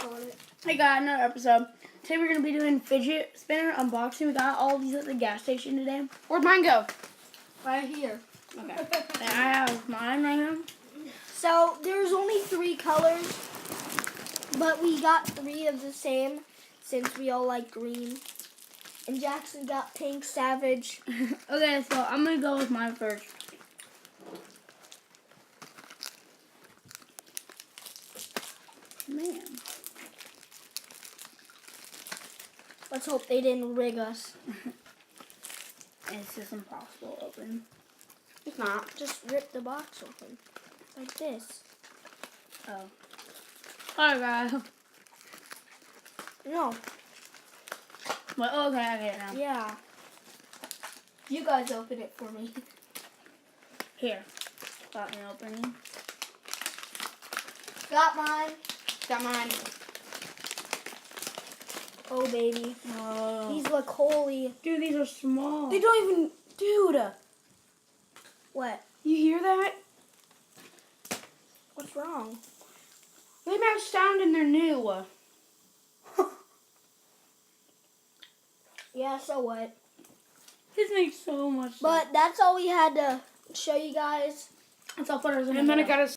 on it. Hey guys, another episode. Today we're going to be doing fidget spinner unboxing. We got all these at the gas station today. Where'd mine go? Right here. Okay. And I have mine right now. So, there's only 3 colors, but we got 3 of the same since we all like green. And Jackson got pink savage. Okay, so I'm going to go with mine first. Man. Let's hope they didn't rig us. It's just impossible to open. It's not. Just rip the box open. Like this. Oh. Alright guys. No. Well, okay, I get it now. Yeah. You guys open it for me. Here. Got me opening. Got mine. Got mine. Oh, baby. Oh. These look holy. Dude, these are small. They don't even, dude. What? You hear that? What's wrong? They have sound and they're new. Yeah, so what? This makes so much sense. But that's all we had to show you guys. That's all photos in And then I video. got a